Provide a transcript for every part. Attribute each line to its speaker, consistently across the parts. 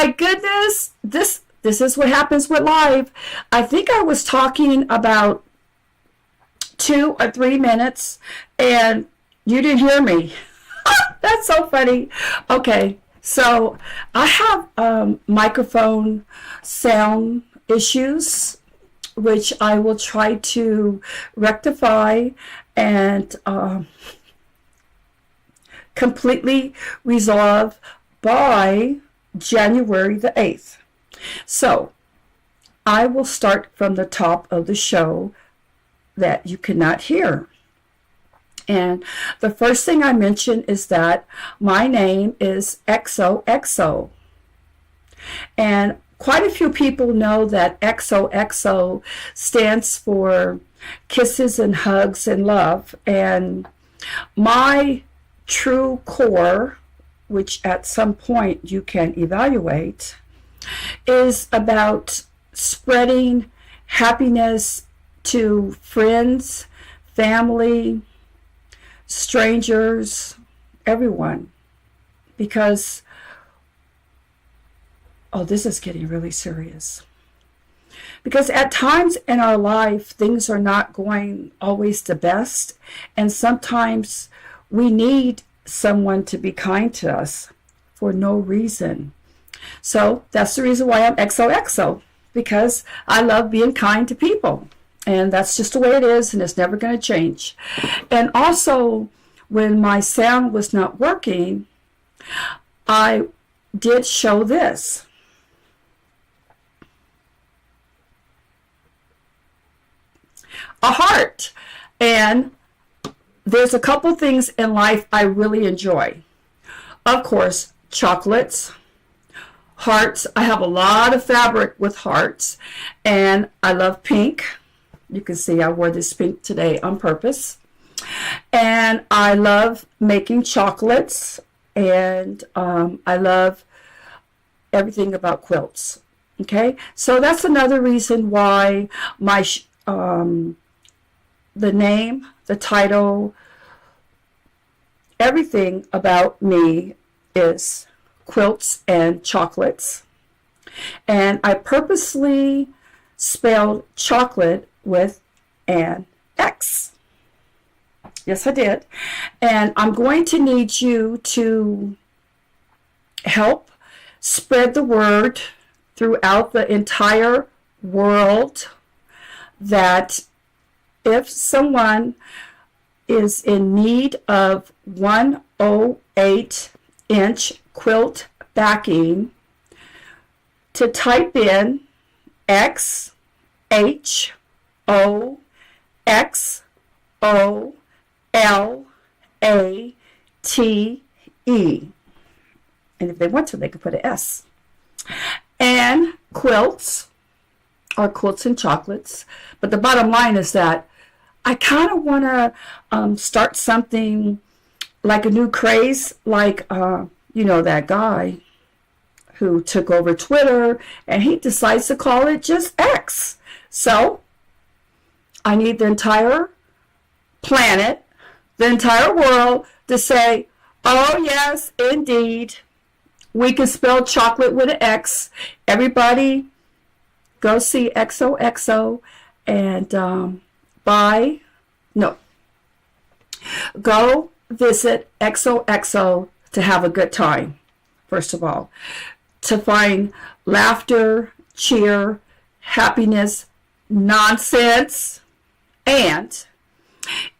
Speaker 1: my goodness, this is what happens with live. I think I was talking about 2 or 3 minutes and you didn't hear me. That's so funny. Okay, so I have microphone sound issues, which I will try to rectify and completely resolve by January the 8th. So I will start from the top of the show that you cannot hear. And the first thing I mention is that my name is XOXO. And quite a few people know that XOXO stands for kisses and hugs and love. And my true core, which at some point you can evaluate, is about spreading happiness to friends, family, strangers, everyone. Because, oh, this is getting really serious. Because at times in our life, things are not going always the best. And sometimes we need someone to be kind to us for no reason. So that's the reason why I'm XOXO, because I love being kind to people. And that's just the way it is, and it's never going to change. And also, when my sound was not working, I did show this. A heart. And there's a couple things in life I really enjoy. Of course, chocolates, hearts. I have a lot of fabric with hearts, and I love pink. You can see I wore this pink today on purpose. And I love making chocolates, and I love everything about quilts. Okay, so that's another reason why my the name, the title, everything about me is Quilts and Chocolates. And I purposely spelled chocolate with an X. Yes, I did. And I'm going to need you to help spread the word throughout the entire world that if someone is in need of 108-inch quilt backing, to type in XOXOLATE. And if they want to, they could put an S. And quilts or quilts and chocolates. But the bottom line is that I kind of want to start something like a new craze, like, that guy who took over Twitter, and he decides to call it just X. So I need the entire planet, the entire world to say, oh, yes, indeed, we can spell chocolate with an X. Everybody go see XOXO and go visit XOXO to have a good time, first of all, to find laughter, cheer, happiness, nonsense. And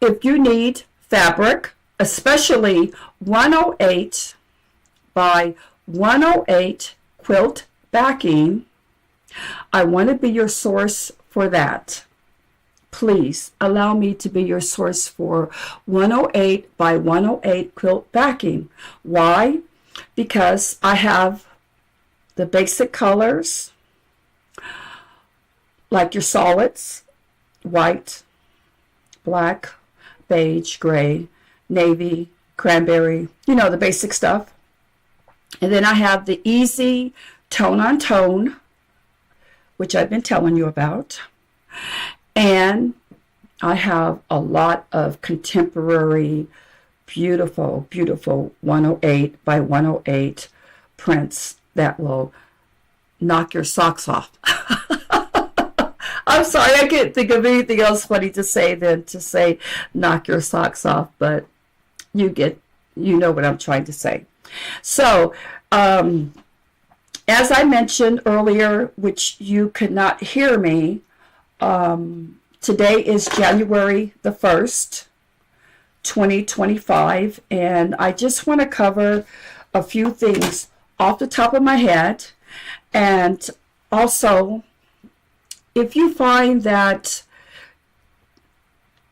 Speaker 1: if you need fabric, especially 108 by 108 quilt backing, I want to be your source for that. Please allow me to be your source for 108 by 108 quilt backing. Why? Because I have the basic colors, like your solids, white, black, beige, gray, navy, cranberry, the basic stuff. And then I have the easy tone on tone, which I've been telling you about. And I have a lot of contemporary, beautiful, beautiful 108 by 108 prints that will knock your socks off. I'm sorry, I can't think of anything else funny to say than to say knock your socks off, but you know what I'm trying to say. So, as I mentioned earlier, which you could not hear me, today is January the 1st, 2025, and I just want to cover a few things off the top of my head. And also, if you find that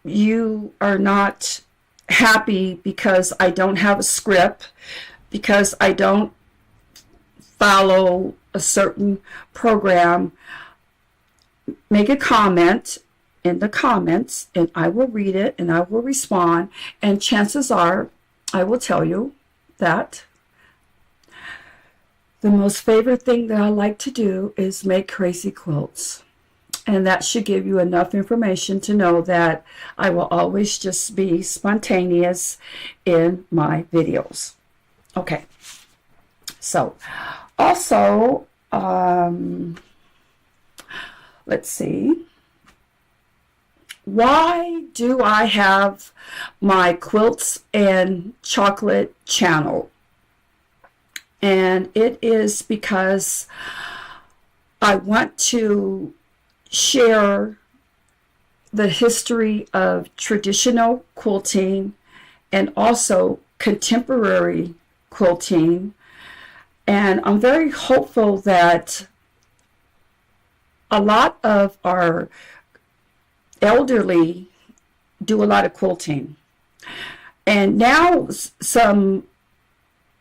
Speaker 1: you are not happy because I don't have a script, because I don't follow a certain program, make a comment in the comments and I will read it and I will respond, and chances are I will tell you that the most favorite thing that I like to do is make crazy quilts. And that should give you enough information to know that I will always just be spontaneous in my videos. Okay. So, also, let's see. Why do I have my Quilts and Chocolate channel? And it is because I want to share the history of traditional quilting and also contemporary quilting. And I'm very hopeful that a lot of our elderly do a lot of quilting. And now some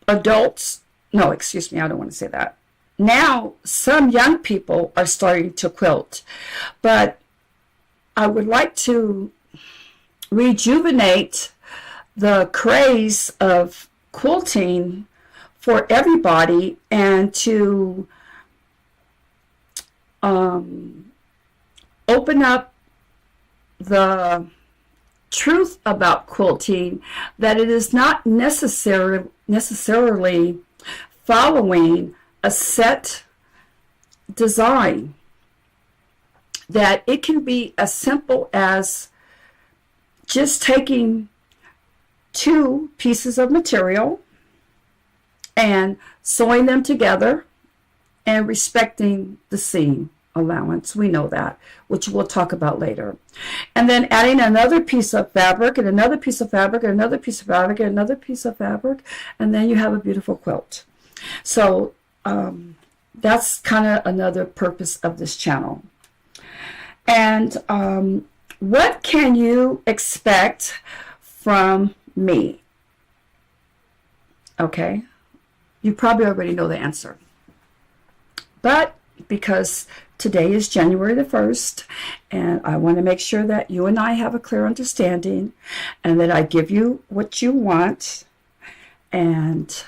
Speaker 1: adults, no, excuse me, I don't want to say that. Now some young people are starting to quilt, but I would like to rejuvenate the craze of quilting for everybody and to open up the truth about quilting, that it is not necessarily following a set design, that it can be as simple as just taking two pieces of material and sewing them together and respecting the seam allowance. We know that, which we'll talk about later. And then adding another piece of fabric and another piece of fabric and another piece of fabric and another piece of fabric, and then you have a beautiful quilt. So that's kind of another purpose of this channel. And what can you expect from me? Okay, you probably already know the answer. But because today is January the 1st, and I want to make sure that you and I have a clear understanding and that I give you what you want. And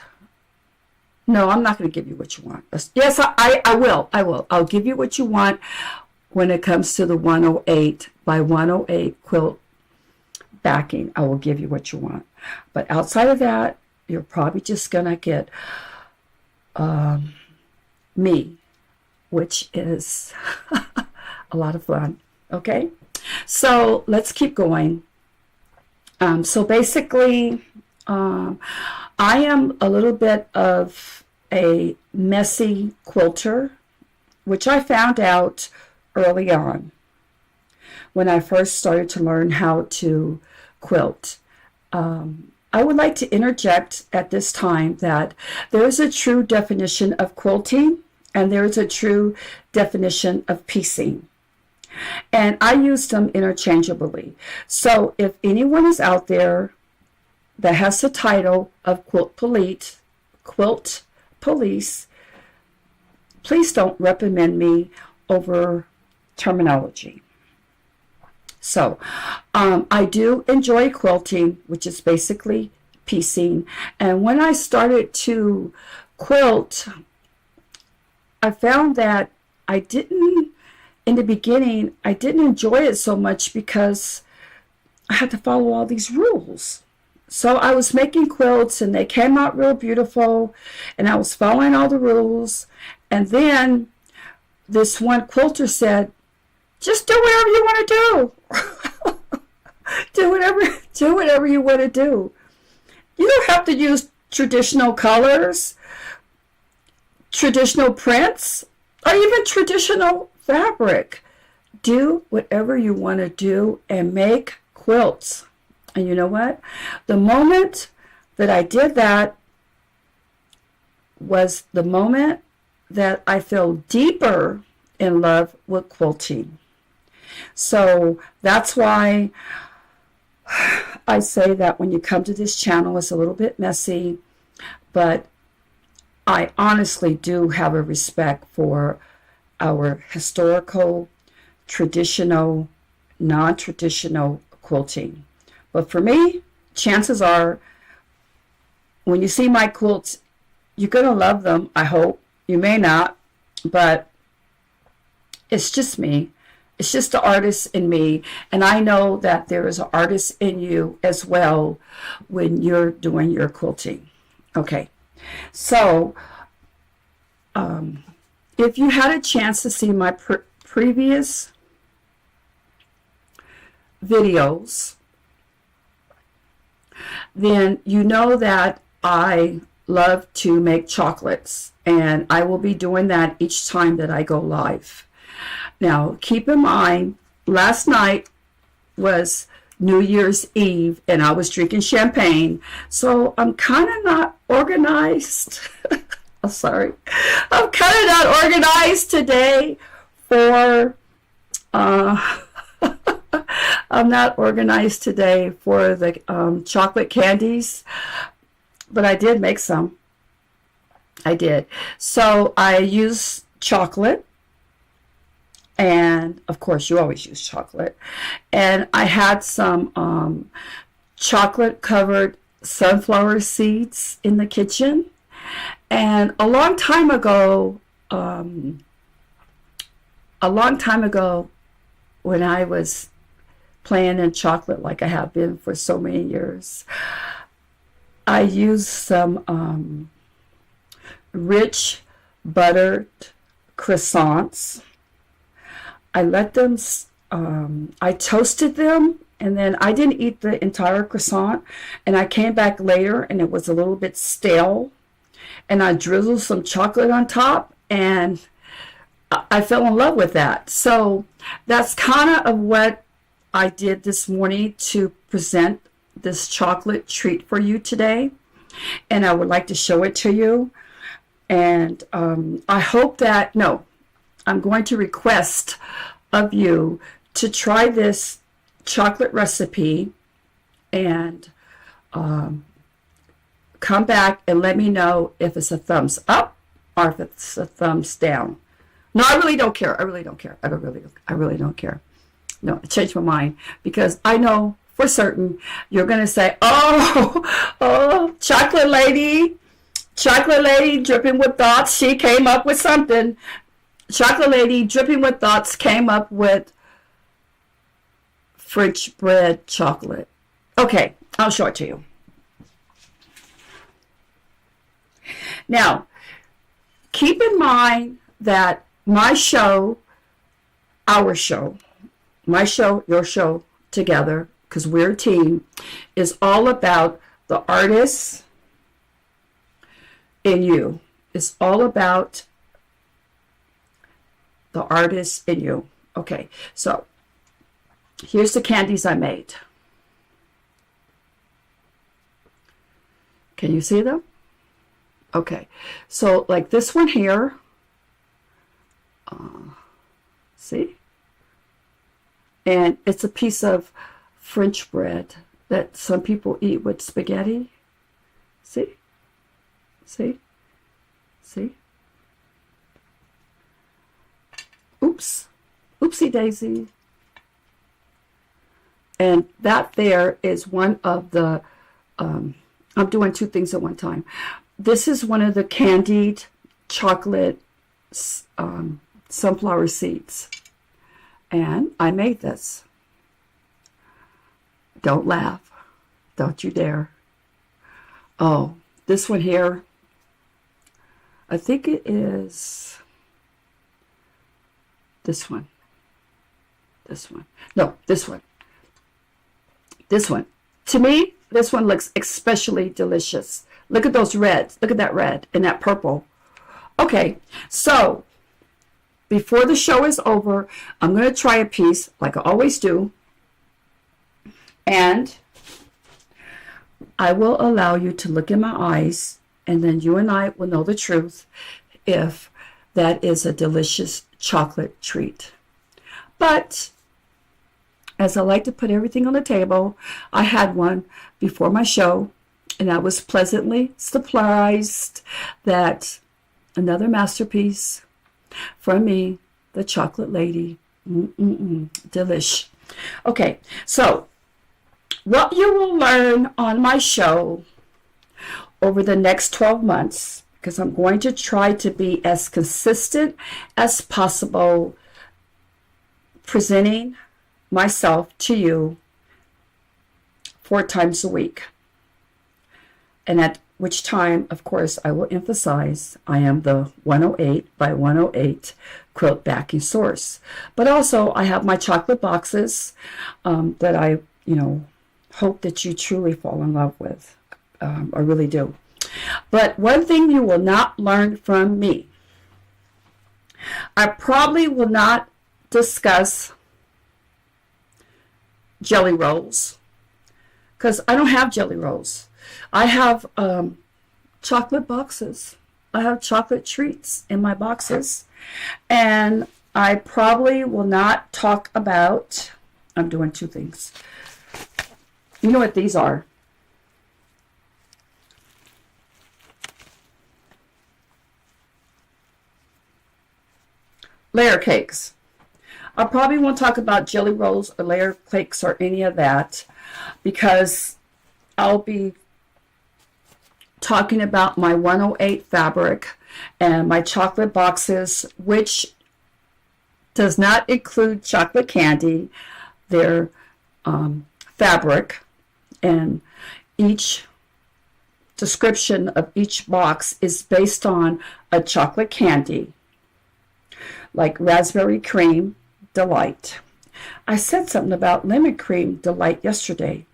Speaker 1: no, I'm not going to give you what you want. Yes, I will. I'll give you what you want when it comes to the 108 by 108 quilt backing. I will give you what you want. But outside of that, you're probably just going to get me, which is a lot of fun. Okay, so let's keep going. So basically, I am a little bit of a messy quilter, which I found out early on when I first started to learn how to quilt. I would like to interject at this time that there is a true definition of quilting and there is a true definition of piecing. And I use them interchangeably. So if anyone is out there that has the title of Quilt Police, please don't reprimand me over terminology. So I do enjoy quilting, which is basically piecing. And when I started to quilt, I found that in the beginning, I didn't enjoy it so much because I had to follow all these rules. So I was making quilts and they came out real beautiful and I was following all the rules. And then this one quilter said, just do whatever you want to do. do whatever you want to do. You don't have to use traditional colors, traditional prints, or even traditional fabric. Do whatever you want to do and make quilts. And you know what? The moment that I did that was the moment that I fell deeper in love with quilting. So that's why I say that when you come to this channel, it's a little bit messy, but I honestly do have a respect for our historical, traditional, non-traditional quilting. But for me, chances are, when you see my quilts, you're going to love them, I hope. You may not, but it's just me. It's just the artist in me. And I know that there is an artist in you as well when you're doing your quilting. Okay, so if you had a chance to see my previous videos, then you know that I love to make chocolates, and I will be doing that each time that I go live. Now, keep in mind, last night was New Year's Eve, and I was drinking champagne, so I'm kind of not organized. I'm sorry. I'm kind of not organized today for, I'm not organized today for the chocolate candies, but I did make some. I did. So I use chocolate, and of course you always use chocolate. And I had some chocolate covered sunflower seeds in the kitchen. And a long time ago, when I was playing in chocolate like I have been for so many years, I used some rich buttered croissants. I let them, I toasted them, and then I didn't eat the entire croissant, and I came back later and it was a little bit stale, and I drizzled some chocolate on top, and I fell in love with that. So that's kind of what I did this morning to present this chocolate treat for you today, and I would like to show it to you. And I hope that, no, I'm going to request of you to try this chocolate recipe and come back and let me know if it's a thumbs up or if it's a thumbs down. No, I really don't care. I really don't care. I really don't care. No, I changed my mind, because I know for certain you're going to say, oh, chocolate lady dripping with thoughts, she came up with something. Chocolate lady dripping with thoughts came up with French bread chocolate. Okay, I'll show it to you. Now, keep in mind that my show, our show, my show, your show together, because we're a team, is all about the artists in you. It's all about the artist in you. Okay, so here's the candies I made. Can you see them? Okay, so like this one here, see? And it's a piece of French bread that some people eat with spaghetti. See? See? See? Oops. Oopsie daisy. And that there is one of the, I'm doing two things at one time. This is one of the candied chocolate sunflower seeds. And I made this. Don't laugh. Don't you dare. Oh, this one here, I think it is, this one, this one. No, this one. This one. To me, this one looks especially delicious. Look at those reds. Look at that red and that purple. Okay, so before the show is over, I'm going to try a piece like I always do. And I will allow you to look in my eyes, and then you and I will know the truth if that is a delicious chocolate treat. But as I like to put everything on the table, I had one before my show, and I was pleasantly surprised that another masterpiece from me, the chocolate lady. Delish. Okay, so what you will learn on my show over the next 12 months, because I'm going to try to be as consistent as possible presenting myself to you 4 times a week. And at which time, of course, I will emphasize I am the 108 by 108 quilt backing source. But also I have my chocolate boxes that I, hope that you truly fall in love with. I really do. But one thing you will not learn from me, I probably will not discuss jelly rolls, because I don't have jelly rolls. I have chocolate boxes. I have chocolate treats in my boxes. And I probably will not talk about, I'm doing 2 things. You know what these are? Layer cakes. I probably won't talk about jelly rolls or layer cakes or any of that, because I'll be talking about my 108 fabric and my chocolate boxes, which does not include chocolate candy. They're fabric, and each description of each box is based on a chocolate candy, like raspberry cream delight. I said something about lemon cream delight yesterday,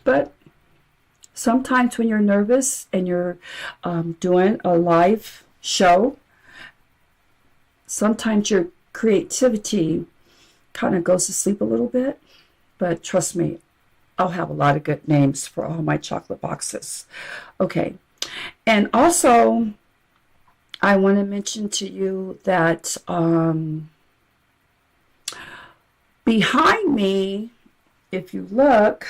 Speaker 1: but sometimes when you're nervous and you're doing a live show, sometimes your creativity kind of goes to sleep a little bit. But trust me, I'll have a lot of good names for all my chocolate boxes. Okay, and also I want to mention to you that behind me, if you look,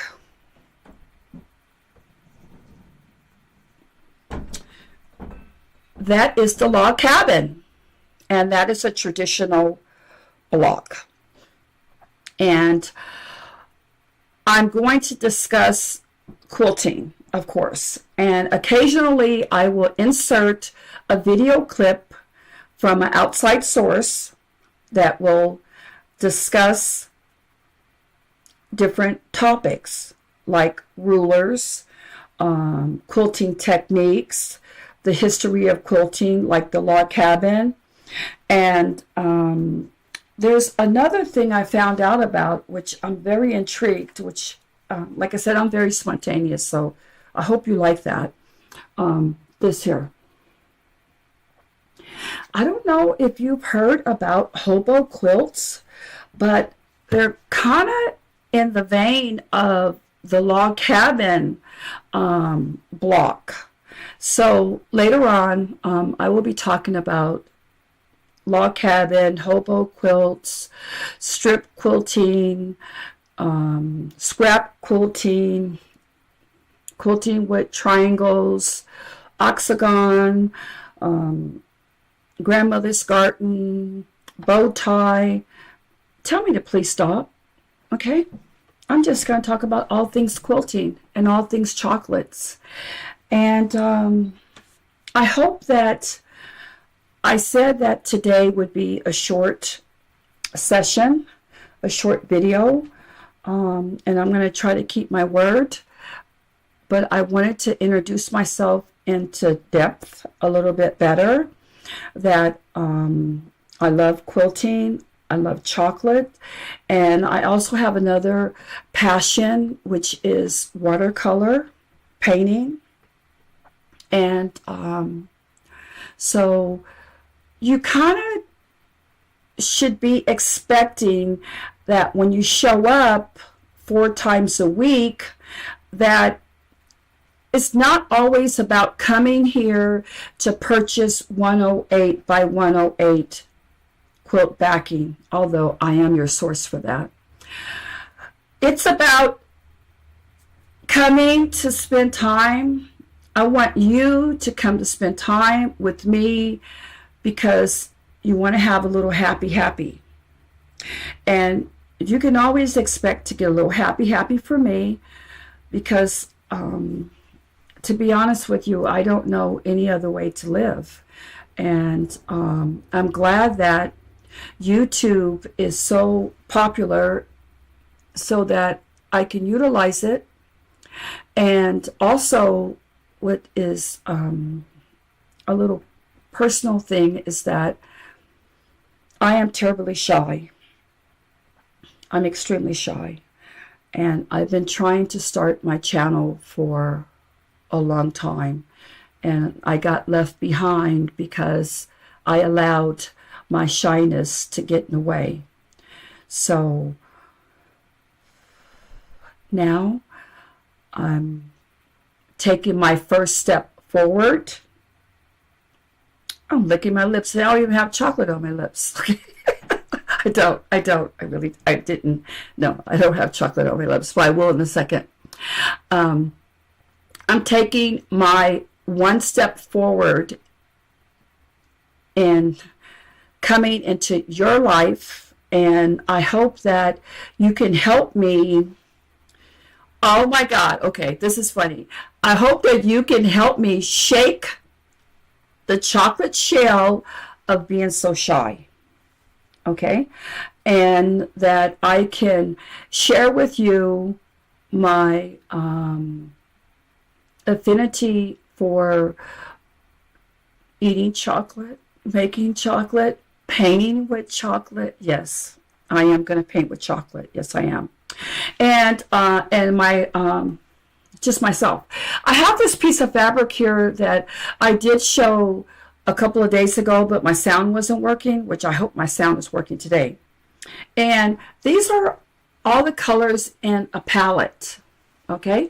Speaker 1: that is the log cabin, and that is a traditional block. And I'm going to discuss quilting, of course, and occasionally I will insert a video clip from an outside source that will discuss different topics like rulers, quilting techniques, the history of quilting, like the log cabin. And there's another thing I found out about, which I'm very intrigued, which, like I said, I'm very spontaneous, so I hope you like that. This here. I don't know if you've heard about hobo quilts, but they're kind of in the vein of the log cabin block. So later on, I will be talking about log cabin, hobo quilts, strip quilting, scrap quilting, quilting with triangles, octagon, grandmother's garden, bow tie. Tell me to please stop, okay? I'm just going to talk about all things quilting and all things chocolates. And I hope that I said that today would be a short session, a short video, and I'm going to try to keep my word. But I wanted to introduce myself into depth a little bit better, that I love quilting. I love chocolate. And I also have another passion, which is watercolor painting. And so you kind of should be expecting that when you show up 4 times a week, that it's not always about coming here to purchase 108 by 108 quilt backing, although I am your source for that. It's about coming to spend time. I want you to come to spend time with me because you want to have a little happy. And you can always expect to get a little happy from me because to be honest with you, I don't know any other way to live. And I'm glad that YouTube is so popular so that I can utilize it. And also, what is a little personal thing is that I am terribly shy. I'm extremely shy. And I've been trying to start my channel for a long time. And I got left behind because I allowed my shyness to get in the way. So now I'm taking my first step forward. I'm licking my lips. I don't even have chocolate on my lips. I don't. I didn't. No, I don't have chocolate on my lips, but I will in a second. I'm taking my one step forward in coming into your life, and I hope that you can help me. Oh my God. Okay, this is funny. I hope that you can help me shake the chocolate shell of being so shy. Okay, and that I can share with you my affinity for eating chocolate, making chocolate, painting with chocolate. Yes, I am going to paint with chocolate. Yes, I am. And my just myself. I have this piece of fabric here that I did show a couple of days ago, but my sound wasn't working, which I hope my sound is working today. And these are all the colors in a palette, okay?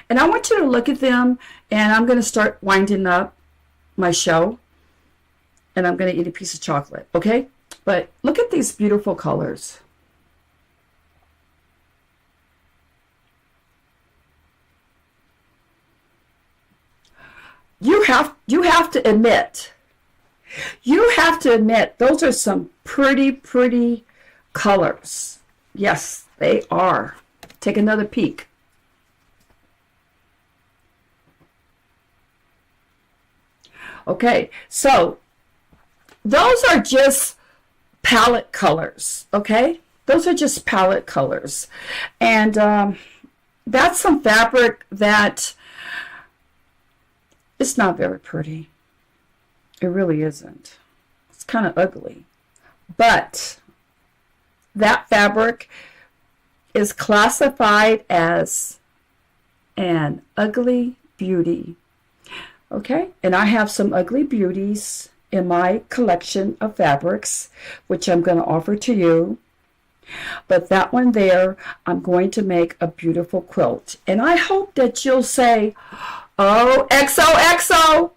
Speaker 1: And I want you to look at them, and I'm going to start winding up my show, and I'm going to eat a piece of chocolate, okay? But look at these beautiful colors. You have to admit, those are some pretty colors. Yes, they are. Take another peek. Okay, so those are just palette colors, okay? Those are just palette colors. And that's some fabric that it's not very pretty. It really isn't. It's kind of ugly. But that fabric is classified as an ugly beauty. Okay? And I have some ugly beauties in my collection of fabrics, which I'm going to offer to you. But that one there, I'm going to make a beautiful quilt. And I hope that you'll say, oh, XOXO,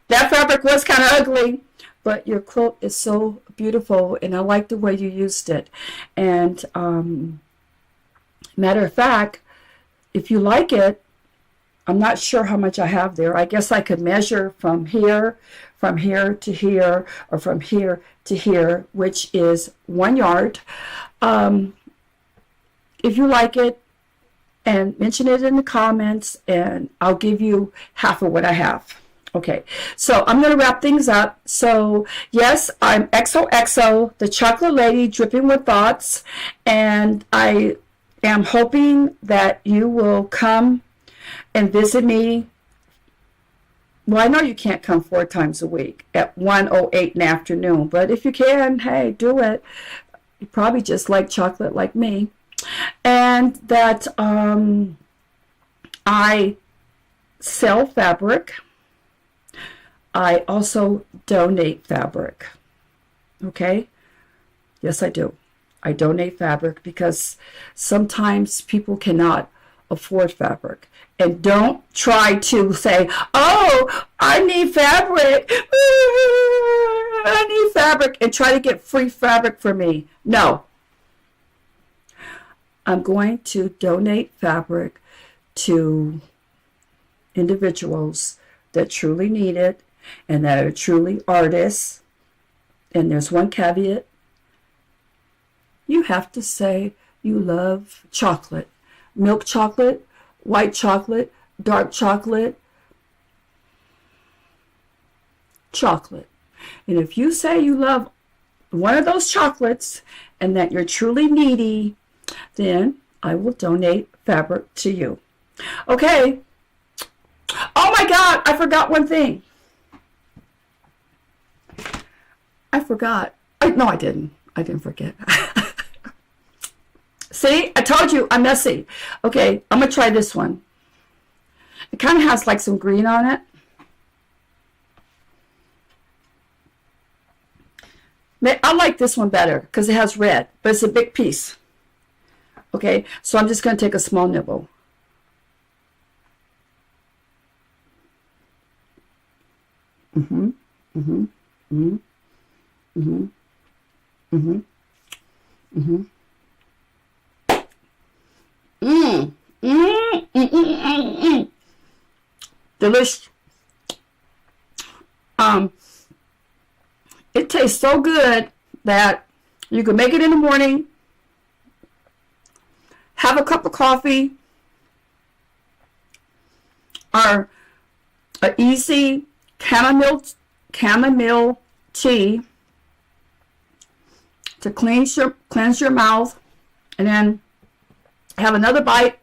Speaker 1: that fabric was kind of ugly, but your quilt is so beautiful, and I like the way you used it. And matter of fact, if you like it, I'm not sure how much I have there. I guess I could measure from here to here, or from here to here, which is 1 yard. If you like it, and mention it in the comments, and I'll give you half of what I have. Okay, so I'm going to wrap things up. So yes, I'm XOXO, the chocolate lady dripping with thoughts, and I am hoping that you will come and visit me Well, I know you can't come 4 times a week at 1:08 in the afternoon, but if you can, hey, do it. You probably just like chocolate like me. And that I sell fabric. I also donate fabric. Okay? Yes, I do. I donate fabric because sometimes people cannot afford fabric. And don't try to say, oh, I need fabric. I need fabric, and try to get free fabric for me. No. I'm going to donate fabric to individuals that truly need it and that are truly artists. And there's one caveat. You have to say you love chocolate. Milk chocolate, white chocolate, dark chocolate, chocolate. And if you say you love one of those chocolates and that you're truly needy, then I will donate fabric to you. Okay. Oh my God, I forgot one thing. I forgot. No, I didn't. I didn't forget. See, I told you I'm messy. Okay, I'm going to try this one. It kind of has like some green on it. I like this one better because it has red, but it's a big piece. Okay, so I'm just going to take a small nibble. Mm-hmm, mm-hmm, mm-hmm, mm-hmm, mm-hmm, mm-hmm. Mmm, mmm, mmm, mmm, mmm. Delicious. It tastes so good that you can make it in the morning, have a cup of coffee, or an easy chamomile tea to cleanse your mouth, and then have another bite